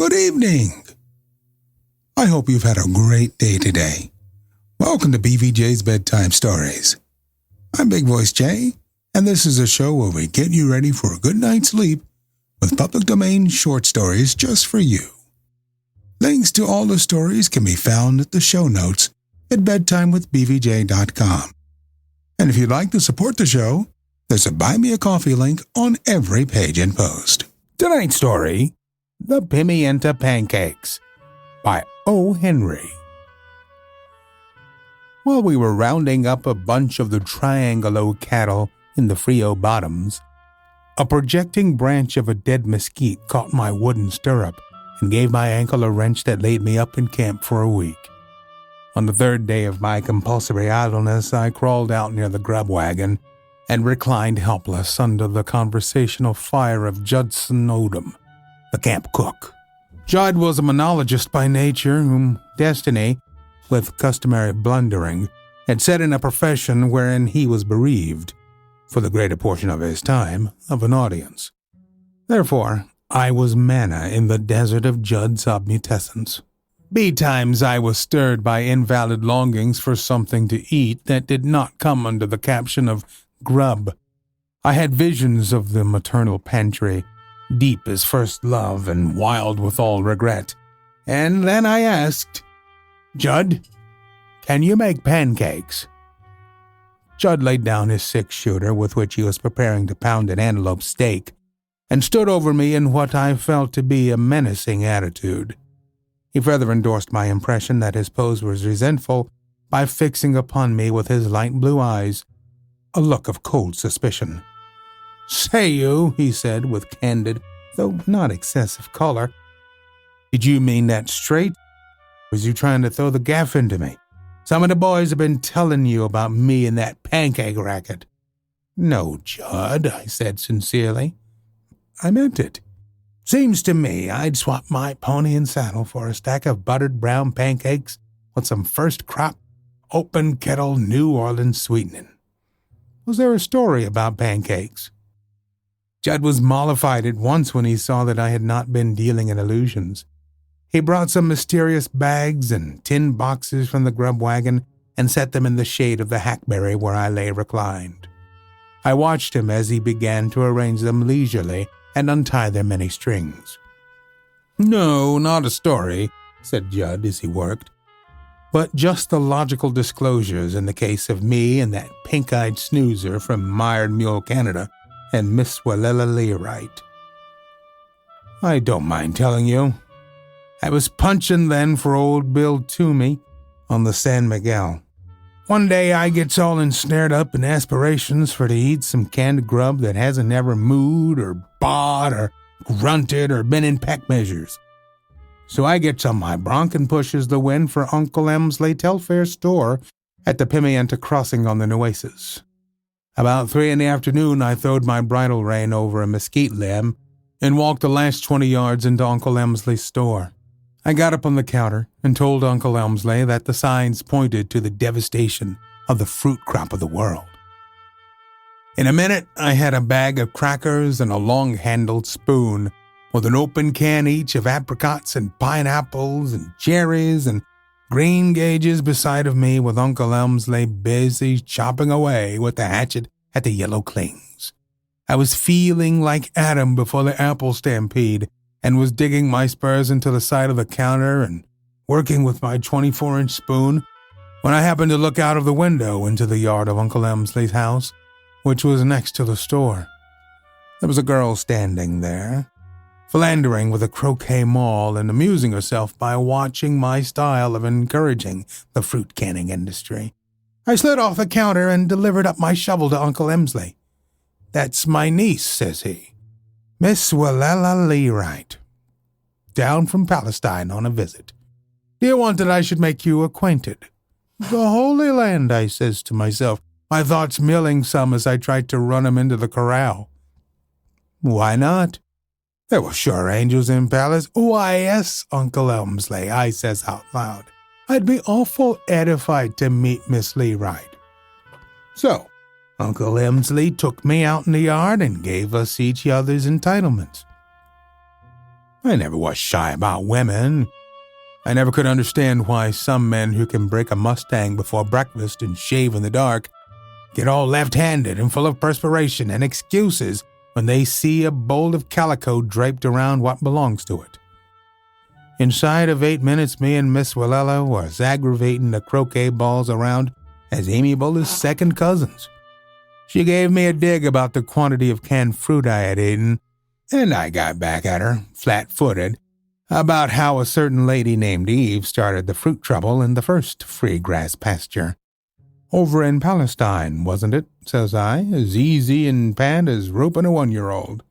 Good evening. I hope you've had a great day today. Welcome to BVJ's Bedtime Stories. I'm BigVoicejay, and this is a show where we get you ready for a good night's sleep with public domain short stories just for you. Links to all the stories can be found at the show notes at bedtimewithbvj.com. And if you'd like to support the show, there's a Buy Me a Coffee link on every page and post. Tonight's story, The Pimienta Pancakes, by O. Henry. While we were rounding up a bunch of the Triangolo cattle in the Frio bottoms, a projecting branch of a dead mesquite caught my wooden stirrup and gave my ankle a wrench that laid me up in camp for a week. On the third day of my compulsory idleness, I crawled out near the grub wagon and reclined helpless under the conversational fire of Judson Odom, the camp cook. Judd was a monologist by nature whom destiny, with customary blundering, had set in a profession wherein he was bereaved, for the greater portion of his time, of an audience. Therefore, I was manna in the desert of Judd's obmutescence. Betimes I was stirred by invalid longings for something to eat that did not come under the caption of grub. I had visions of the maternal pantry, deep as first love and wild with all regret. And then I asked, "Judd, can you make pancakes?" Judd laid down his six-shooter with which he was preparing to pound an antelope steak and stood over me in what I felt to be a menacing attitude. He further endorsed my impression that his pose was resentful by fixing upon me with his light blue eyes a look of cold suspicion. "Say you," he said with candid, though not excessive color, "did you mean that straight? Was you trying to throw the gaff into me? Some of the boys have been telling you about me and that pancake racket." "No, Judd," I said sincerely. "I meant it. Seems to me I'd swap my pony and saddle for a stack of buttered brown pancakes with some first crop, open kettle New Orleans sweetening. Was there a story about pancakes?" Judd was mollified at once when he saw that I had not been dealing in illusions. He brought some mysterious bags and tin boxes from the grub wagon and set them in the shade of the hackberry where I lay reclined. I watched him as he began to arrange them leisurely and untie their many strings. "No, not a story," said Judd as he worked, "but just the logical disclosures in the case of me and that pink-eyed snoozer from Mired Mule, Canada, and Miss Willella Learight. I don't mind telling you. I was punching then for old Bill Toomey on the San Miguel. One day I gets all ensnared up in aspirations for to eat some canned grub that hasn't ever mooed or bawed or grunted or been in peck measures. So I gets on my bronc and pushes the wind for Uncle Emsley Telfair store at the Pimienta crossing on the Nueces. About 3 in the afternoon I throwed my bridle rein over a mesquite limb and walked the last 20 yards into Uncle Emsley's store. I got up on the counter and told Uncle Emsley that the signs pointed to the devastation of the fruit crop of the world. In a minute, I had a bag of crackers and a long-handled spoon with an open can each of apricots and pineapples and cherries and green gages beside of me with Uncle Emsley busy chopping away with the hatchet at the yellow clings. I was feeling like Adam before the apple stampede and was digging my spurs into the side of the counter and working with my 24-inch spoon when I happened to look out of the window into the yard of Uncle Emsley's house, which was next to the store. There was a girl standing there, philandering with a croquet maul and amusing herself by watching my style of encouraging the fruit canning industry. I slid off the counter and delivered up my shovel to Uncle Emsley. "That's my niece," says he. "Miss Willella Learight, down from Palestine on a visit. Do you want that I should make you acquainted?" "The Holy Land," I says to myself, my thoughts milling some as I tried to run 'em into the corral. "Why not? There were sure angels in Palace." "Why, yes, Uncle Emsley," I says out loud. "I'd be awful edified to meet Miss Learight." So, Uncle Emsley took me out in the yard and gave us each other's entitlements. I never was shy about women. I never could understand why some men who can break a Mustang before breakfast and shave in the dark get all left-handed and full of perspiration and excuses when they see a bolt of calico draped around what belongs to it. Inside of 8 minutes, me and Miss Willella was aggravating the croquet balls around as amiable as second cousins. She gave me a dig about the quantity of canned fruit I had eaten, and I got back at her, flat-footed, about how a certain lady named Eve started the fruit trouble in the first free grass pasture. Over in Palestine, wasn't it, says I, as easy and pat as roping a 1-year-old.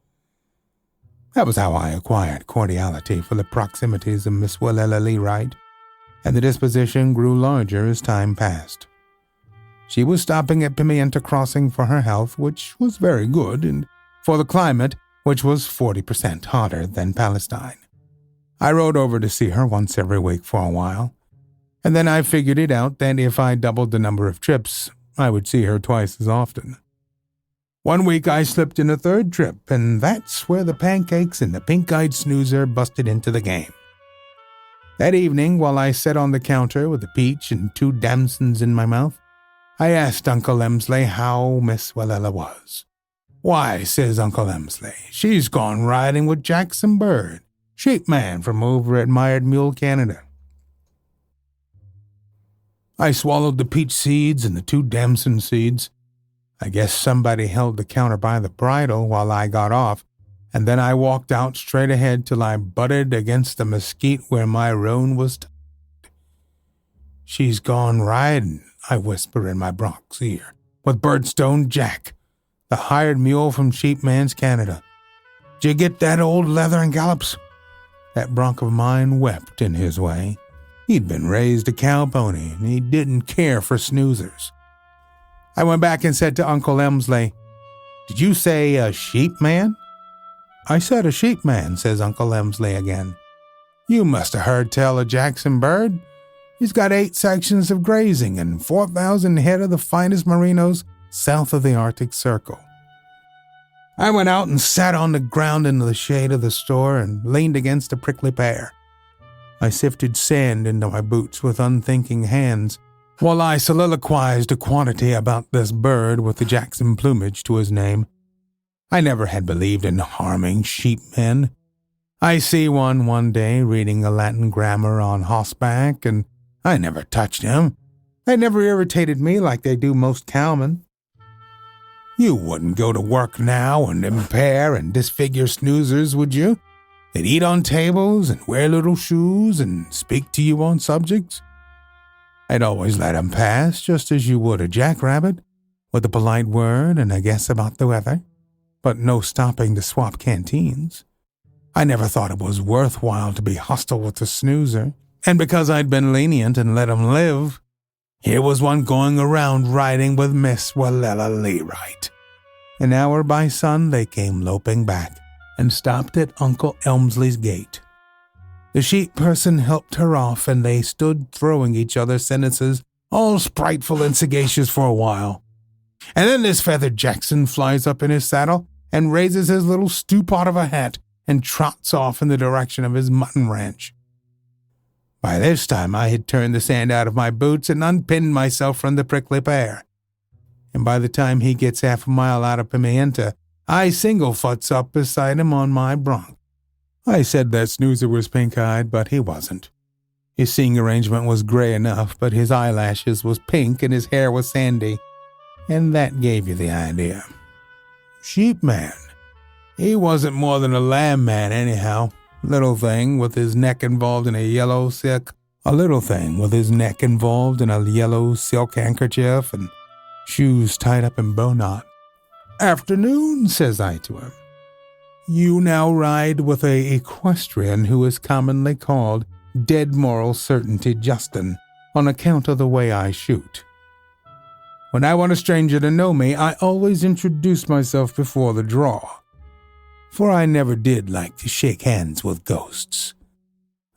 That was how I acquired cordiality for the proximities of Miss Willella Learight, and the disposition grew larger as time passed. She was stopping at Pimienta Crossing for her health, which was very good, and for the climate, which was 40% hotter than Palestine. I rode over to see her once every week for a while, and then I figured it out that if I doubled the number of trips, I would see her twice as often. One week I slipped in a third trip, and that's where the Pancakes and the pink-eyed snoozer busted into the game. That evening, while I sat on the counter with a peach and 2 damsons in my mouth, I asked Uncle Emsley how Miss Willella was. "Why," says Uncle Emsley, "she's gone riding with Jackson Bird, sheep man from over at Mired Mule, Canada." I swallowed the peach seeds and the 2 damson seeds. I guess somebody held the counter by the bridle while I got off, and then I walked out straight ahead till I butted against the mesquite where my roan was tied. "She's gone riding," I whisper in my bronc's ear, "with Birdstone Jack, the hired mule from Sheepman's Canada. Did you get that old leather and gallops?" That bronc of mine wept in his way. He'd been raised a cow pony, and he didn't care for snoozers. I went back and said to Uncle Emsley, "Did you say a sheep man?" "I said a sheep man," says Uncle Emsley again. "You must have heard tell of Jackson Bird. He's got 8 sections of grazing and 4,000 head of the finest merinos south of the Arctic Circle." I went out and sat on the ground in the shade of the store and leaned against a prickly pear. I sifted sand into my boots with unthinking hands, while I soliloquized a quantity about this bird with the Jackson plumage to his name. I never had believed in harming sheepmen. I see one day reading a Latin grammar on horseback, and I never touched him. They never irritated me like they do most cowmen. You wouldn't go to work now and impair and disfigure snoozers, would you? They'd eat on tables and wear little shoes and speak to you on subjects. I'd always let 'em pass, just as you would a jackrabbit, with a polite word and a guess about the weather, but no stopping to swap canteens. I never thought it was worthwhile to be hostile with the snoozer, and because I'd been lenient and let 'em live, here was one going around riding with Miss Willella Learight. An hour by sun they came loping back and stopped at Uncle Elmsley's gate. The sheep person helped her off, and they stood throwing each other sentences, all spriteful and sagacious for a while. And then this feathered Jackson flies up in his saddle and raises his little stew-pot of a hat and trots off in the direction of his mutton ranch. By this time I had turned the sand out of my boots and unpinned myself from the prickly pear. And by the time he gets half a mile out of Pimienta, I single-foots up beside him on my bronc. I said that snoozer was pink-eyed, but he wasn't. His seeing arrangement was gray enough, but his eyelashes was pink and his hair was sandy, and that gave you the idea. Sheep man. He wasn't more than a lamb man anyhow. Little thing with his neck involved in a yellow silk handkerchief and shoes tied up in bowknot. "Afternoon," says I to him. "You now ride with a equestrian who is commonly called Dead Moral Certainty Justin on account of the way I shoot. When I want a stranger to know me, I always introduce myself before the draw, for I never did like to shake hands with ghosts."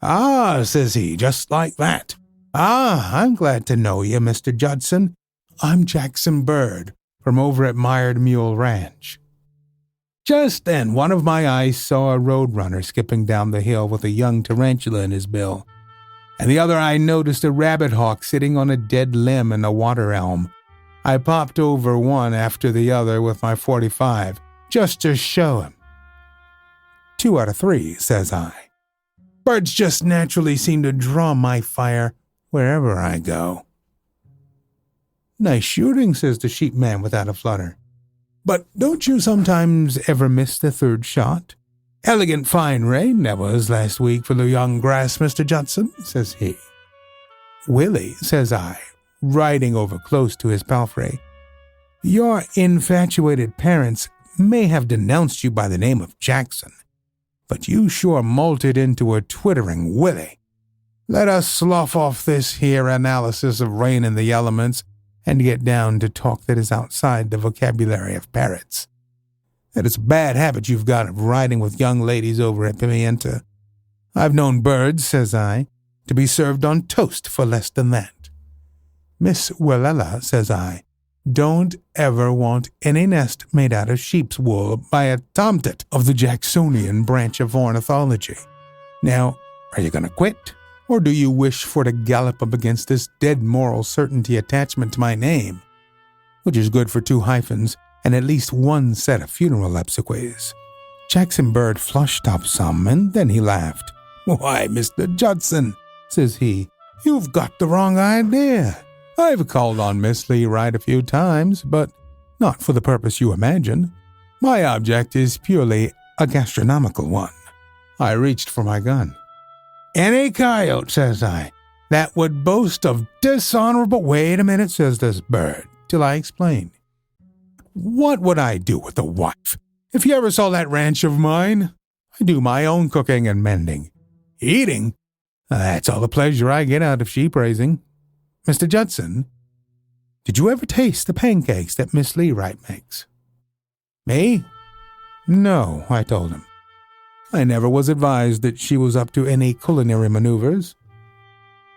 "Ah," says he, just like that. "Ah, I'm glad to know you, Mr. Judson. I'm Jackson Bird, from over at Mired Mule Ranch." Just then, one of my eyes saw a roadrunner skipping down the hill with a young tarantula in his bill, and the other eye noticed a rabbit hawk sitting on a dead limb in a water elm. I popped over one after the other with my .45, just to show him. 2 out of 3, says I. Birds just naturally seem to draw my fire wherever I go. Nice shooting, says the sheep man without a flutter. But don't you sometimes ever miss the third shot? Elegant fine rain that was last week for the young grass, Mr. Judson, says he. Willie, says I, riding over close to his palfrey, your infatuated parents may have denounced you by the name of Jackson, but you sure molted into a twittering Willie. Let us slough off this here analysis of rain and the elements and get down to talk that is outside the vocabulary of parrots. That it's a bad habit you've got of riding with young ladies over at Pimienta. I've known birds, says I, to be served on toast for less than that. Miss Willella, says I, don't ever want any nest made out of sheep's wool by a tomtit of the Jacksonian branch of ornithology. Now, are you going to quit? Or do you wish for to gallop up against this dead moral certainty attachment to my name, which is good for 2 hyphens and at least 1 set of funeral obsequies? Jackson Bird flushed up some, and then he laughed. Why, Mr. Judson, says he, you've got the wrong idea. I've called on Miss Learight a few times, but not for the purpose you imagine. My object is purely a gastronomical one. I reached for my gun. Any coyote, says I, that would boast of dishonorable— Wait a minute, says this bird, till I explain. What would I do with a wife? If you ever saw that ranch of mine, I do my own cooking and mending. Eating? That's all the pleasure I get out of sheep raising. Mr. Judson, did you ever taste the pancakes that Miss Learight makes? Me? No, I told him. I never was advised that she was up to any culinary maneuvers.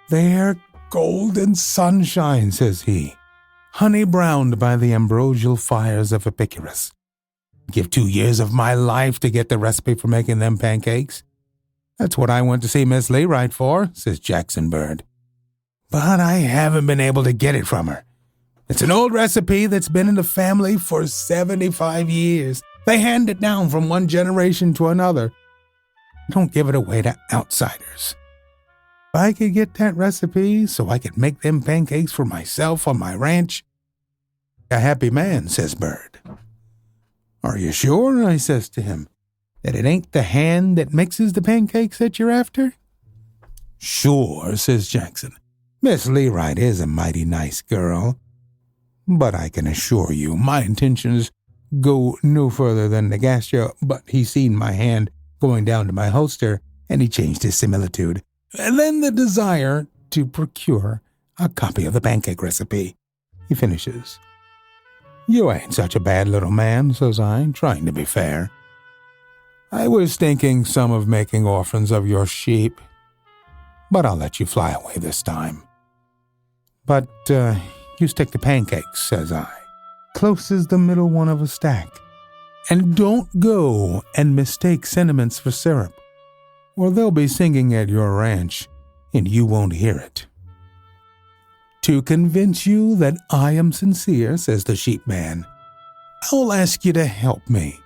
They're golden sunshine, says he, honey-browned by the ambrosial fires of Epicurus. Give 2 years of my life to get the recipe for making them pancakes. That's what I went to see Miss Learight for, says Jackson Bird. But I haven't been able to get it from her. It's an old recipe that's been in the family for 75 years. They hand it down from one generation to another. Don't give it away to outsiders. If I could get that recipe so I could make them pancakes for myself on my ranch, a happy man, says Bird. Are you sure, I says to him, that it ain't the hand that mixes the pancakes that you're after? Sure, says Jackson. Miss Learight is a mighty nice girl, but I can assure you my intentions go no further than the gastro. But he seen my hand going down to my holster, and he changed his similitude, and then the desire to procure a copy of the pancake recipe. He finishes. You ain't such a bad little man, says I, trying to be fair. I was thinking some of making orphans of your sheep, but I'll let you fly away this time. But you stick to pancakes, says I, close as the middle one of a stack. And don't go and mistake sentiments for syrup, or they'll be singing at your ranch, and you won't hear it. To convince you that I am sincere, says the sheep man, I'll ask you to help me.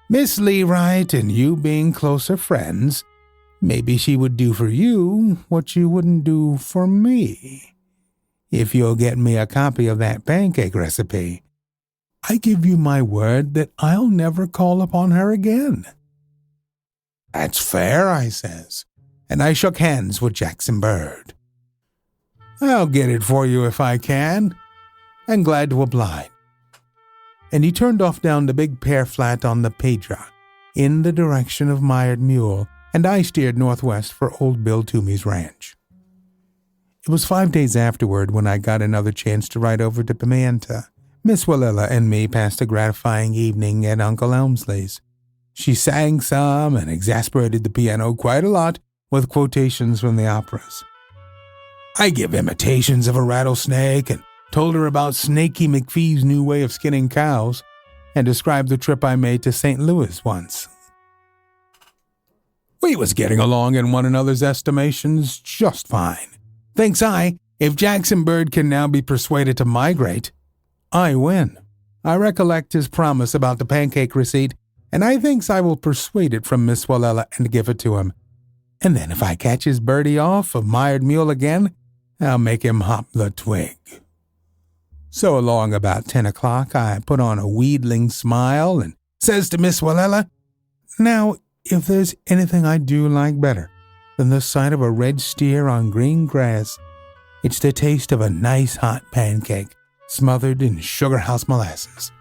Miss Learight and you being closer friends, maybe she would do for you what you wouldn't do for me. If you'll get me a copy of that pancake recipe, I give you my word that I'll never call upon her again. That's fair, I says, and I shook hands with Jackson Bird. I'll get it for you if I can, and glad to oblige. And he turned off down the big pear flat on the Pedra, in the direction of Mired Mule, and I steered northwest for Old Bill Toomey's ranch. It was 5 days afterward when I got another chance to ride over to Pimienta. Miss Willella and me passed a gratifying evening at Uncle Elmsley's. She sang some and exasperated the piano quite a lot with quotations from the operas. I give imitations of a rattlesnake and told her about Snaky McPhee's new way of skinning cows, and described the trip I made to St. Louis once. We was getting along in one another's estimations just fine. Thinks I, if Jackson Bird can now be persuaded to migrate, I win. I recollect his promise about the pancake receipt, and I thinks I will persuade it from Miss Willella and give it to him. And then if I catch his birdie off of mired mule again, I'll make him hop the twig. So along about 10 o'clock, I put on a wheedling smile and says to Miss Willella, "Now, if there's anything I do like better than the sight of a red steer on green grass, it's the taste of a nice hot pancake smothered in sugar house molasses."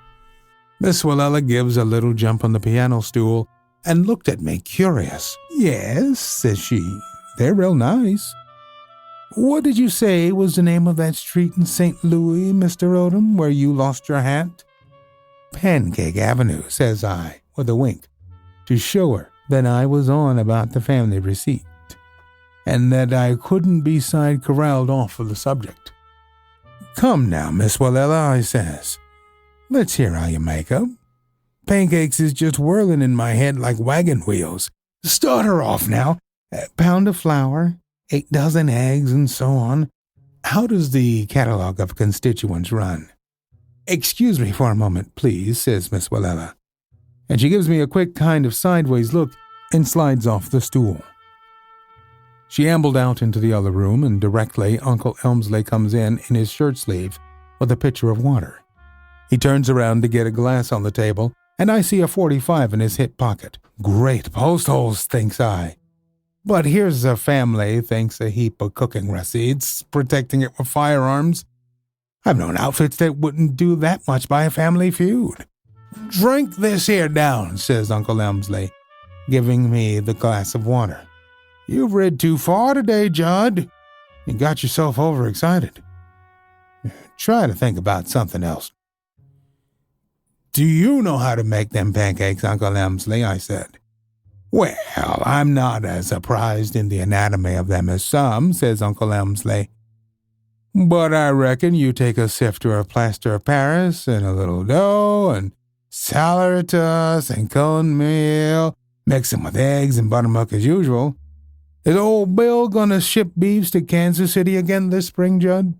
Miss Willella gives a little jump on the piano stool and looked at me curious. "Yes," says she, "they're real nice." "What did you say was the name of that street in St. Louis, Mr. Odom, where you lost your hat?" "Pancake Avenue," says I, with a wink, to show her that I was on about the family receipt, and that I couldn't be side corralled off of the subject. "Come now, Miss Willella," I says, "let's hear how you make 'em. Pancakes is just whirling in my head like wagon wheels. Start her off now. A pound of flour, 8 dozen eggs, and so on. How does the catalog of constituents run?" "Excuse me for a moment, please," says Miss Willella, and she gives me a quick kind of sideways look and slides off the stool. She ambled out into the other room, and directly Uncle Elmsley comes in his shirt sleeve with a pitcher of water. He turns around to get a glass on the table, and I see a .45 in his hip pocket. Great post holes, thinks I. But here's a family, thinks a heap of cooking receipts, protecting it with firearms. I've known outfits that wouldn't do that much by a family feud. "Drink this here down," says Uncle Elmsley, giving me the glass of water. "You've rid too far today, Judd. You got yourself overexcited. Try to think about something else." "Do you know how to make them pancakes, Uncle Elmsley?" I said. "Well, I'm not as surprised in the anatomy of them as some," says Uncle Elmsley. "But I reckon you take a sifter of plaster of Paris and a little dough and saleratus and corn meal, mix 'em with eggs and buttermilk as usual. Is old Bill gonna ship beeves to Kansas City again this spring, Judd?"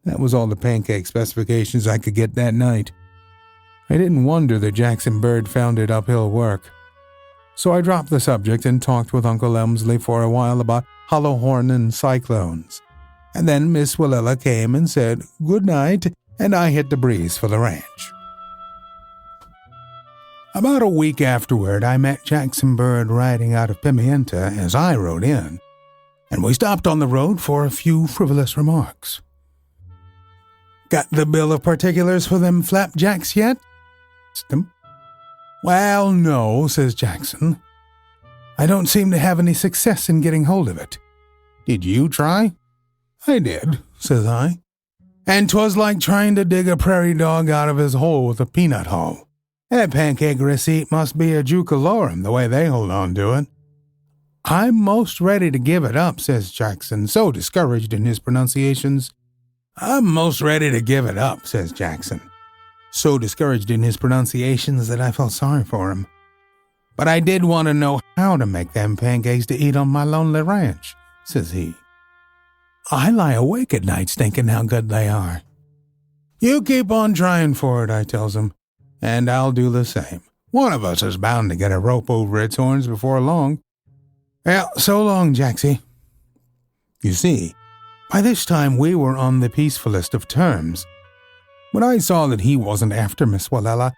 That was all the pancake specifications I could get that night. I didn't wonder that Jackson Bird found it uphill work. So I dropped the subject and talked with Uncle Elmsley for a while about hollow horn and cyclones. And then Miss Willella came and said good night, and I hit the breeze for the ranch. About a week afterward, I met Jackson Bird riding out of Pimienta as I rode in, and we stopped on the road for a few frivolous remarks. "Got the bill of particulars for them flapjacks yet?" "Well, no," says Jackson. "I don't seem to have any success in getting hold of it. Did you try?" "I did," says I. "And 'twas like trying to dig a prairie dog out of his hole with a peanut hull. That pancake receipt must be a jucalorum, the way they hold on to it." "I'm most ready to give it up," says Jackson, so discouraged in his pronunciations. "I'm most ready to give it up," says Jackson, so discouraged in his pronunciations that I felt sorry for him. "But I did want to know how to make them pancakes to eat on my lonely ranch," says he. "I lie awake at nights thinking how good they are." "You keep on trying for it," I tells him, "and I'll do the same. One of us is bound to get a rope over its horns before long. Well, so long, Jacksy." You see, by this time we were on the peacefulest of terms. When I saw that he wasn't after Miss Willella,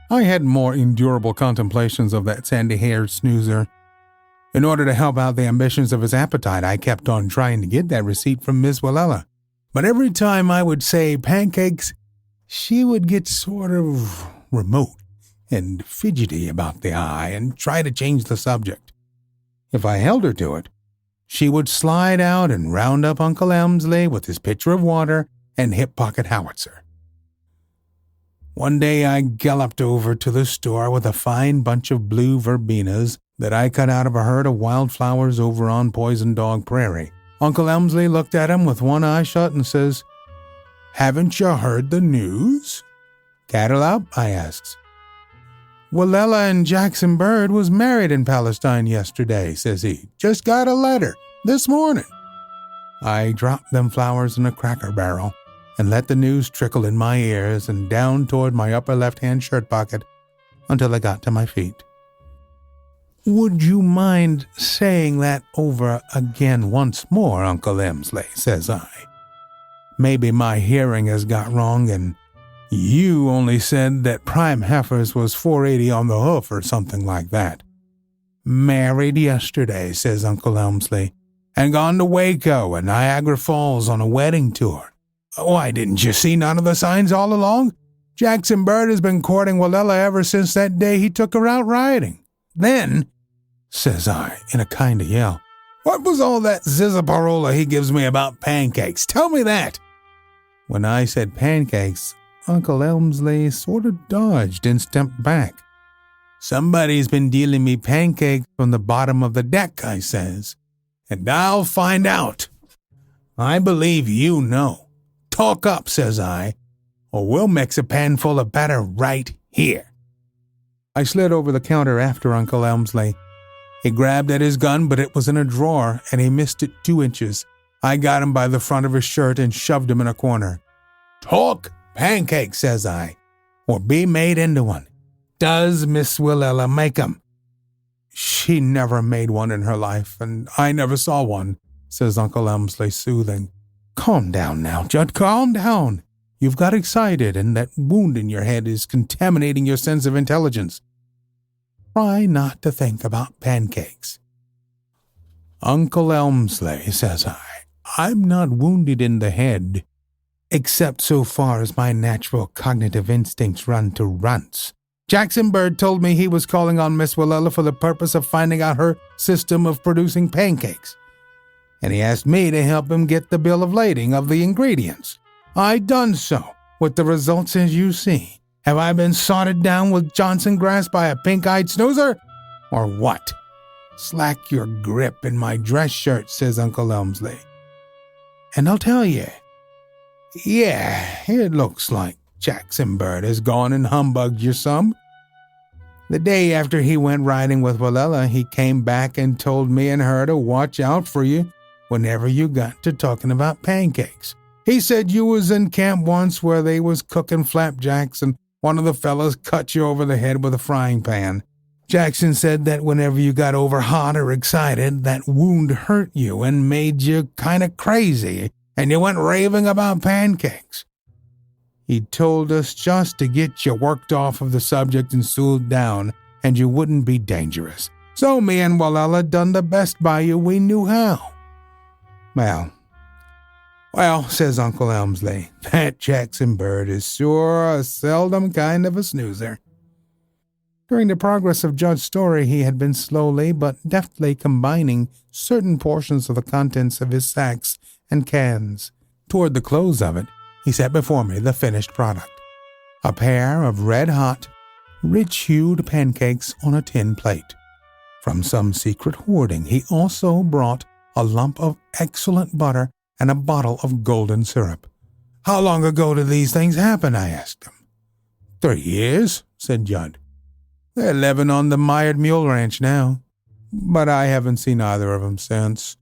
I had more endurable contemplations of that sandy-haired snoozer. In order to help out the ambitions of his appetite, I kept on trying to get that receipt from Miss Willella. But every time I would say pancakes, she would get sort of remote and fidgety about the eye and try to change the subject. If I held her to it, she would slide out and round up Uncle Elmsley with his pitcher of water and hip-pocket howitzer. One day I galloped over to the store with a fine bunch of blue verbenas that I cut out of a herd of wildflowers over on Poison Dog Prairie. Uncle Elmsley looked at him with one eye shut and says, "Haven't you heard the news?" Cattle up? I asks. Willella and Jackson Bird was married in Palestine yesterday, says he. Just got a letter this morning. I dropped them flowers in a cracker barrel and let the news trickle in my ears and down toward my upper left-hand shirt pocket until I got to my feet. Would you mind saying that over again once more, Uncle Emsley, says I. Maybe my hearing has got wrong and you only said that prime heifers was $4.80 on the hoof or something like that. Married yesterday, says Uncle Emsley, and gone to Waco and Niagara Falls on a wedding tour. Why, didn't you see none of the signs all along? Jackson Bird has been courting Willella ever since that day he took her out riding. Then, says I, in a kind of yell, what was all that zizzaparola he gives me about pancakes? Tell me that. When I said pancakes, Uncle Emsley sort of dodged and stepped back. Somebody's been dealing me pancakes from the bottom of the deck, I says, and I'll find out. I believe you know. Talk up, says I, or we'll mix a pan full of batter right here. I slid over the counter after Uncle Emsley. He grabbed at his gun, but it was in a drawer, and he missed it 2 inches. I got him by the front of his shirt and shoved him in a corner. Talk pancakes, says I, or be made into one. Does Miss Willella make 'em? She never made one in her life, and I never saw one, says Uncle Emsley, soothing. Calm down now, Judd, calm down. You've got excited, and that wound in your head is contaminating your sense of intelligence. Try not to think about pancakes. Uncle Emsley, says I, I'm not wounded in the head, except so far as my natural cognitive instincts run to runts. Jackson Bird told me he was calling on Miss Willella for the purpose of finding out her system of producing pancakes, and he asked me to help him get the bill of lading of the ingredients. I done so, with the results as you see. Have I been sodded down with Johnson grass by a pink-eyed snoozer? Or what? Slack your grip in my dress shirt, says Uncle Emsley. And I'll tell you, yeah, it looks like Jackson Bird has gone and humbugged you some. The day after he went riding with Willella, he came back and told me and her to watch out for you whenever you got to talking about pancakes. He said you was in camp once where they was cooking flapjacks and one of the fellas cut you over the head with a frying pan. Jackson said that whenever you got over hot or excited, that wound hurt you and made you kind of crazy, and you went raving about pancakes. He told us just to get you worked off of the subject and soothed down, and you wouldn't be dangerous. So me and Willella done the best by you we knew how. Well, says Uncle Emsley, that Jackson Bird is sure a seldom kind of a snoozer. During the progress of Judd's story, he had been slowly but deftly combining certain portions of the contents of his sacks and cans. Toward the close of it, he set before me the finished product, a pair of red-hot, rich-hued pancakes on a tin plate. From some secret hoarding, he also brought a lump of excellent butter and a bottle of golden syrup. How long ago did these things happen? I asked him. 3 years, said Judd. They're living on the Mired Mule Ranch now, but I haven't seen either of them since.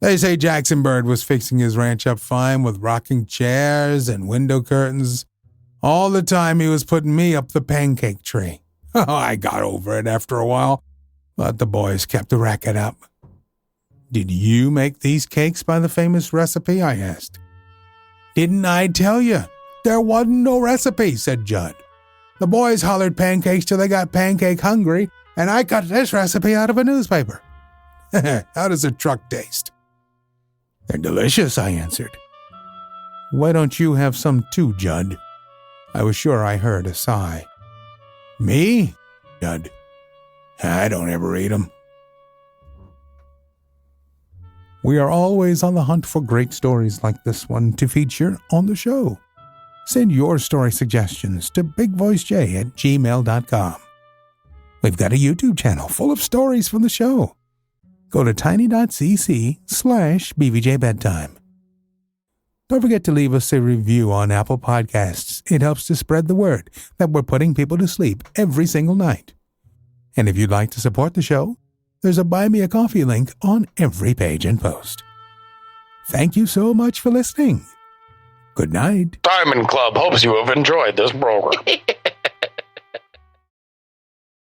They say Jackson Bird was fixing his ranch up fine with rocking chairs and window curtains. All the time he was putting me up the pancake tree. I got over it after a while, but the boys kept the racket up. Did you make these cakes by the famous recipe? I asked. Didn't I tell you? There wasn't no recipe, said Judd. The boys hollered pancakes till they got pancake hungry, and I cut this recipe out of a newspaper. How does a truck taste? They're delicious, I answered. Why don't you have some too, Judd? I was sure I heard a sigh. Me? Judd. I don't ever eat 'em. We are always on the hunt for great stories like this one to feature on the show. Send your story suggestions to bigvoicejay@gmail.com. We've got a YouTube channel full of stories from the show. Go to tiny.cc/BVJ Bedtime. Don't forget to leave us a review on Apple Podcasts. It helps to spread the word that we're putting people to sleep every single night. And if you'd like to support the show, there's a Buy Me a Coffee link on every page and post. Thank you so much for listening. Good night. Diamond Club hopes you have enjoyed this program.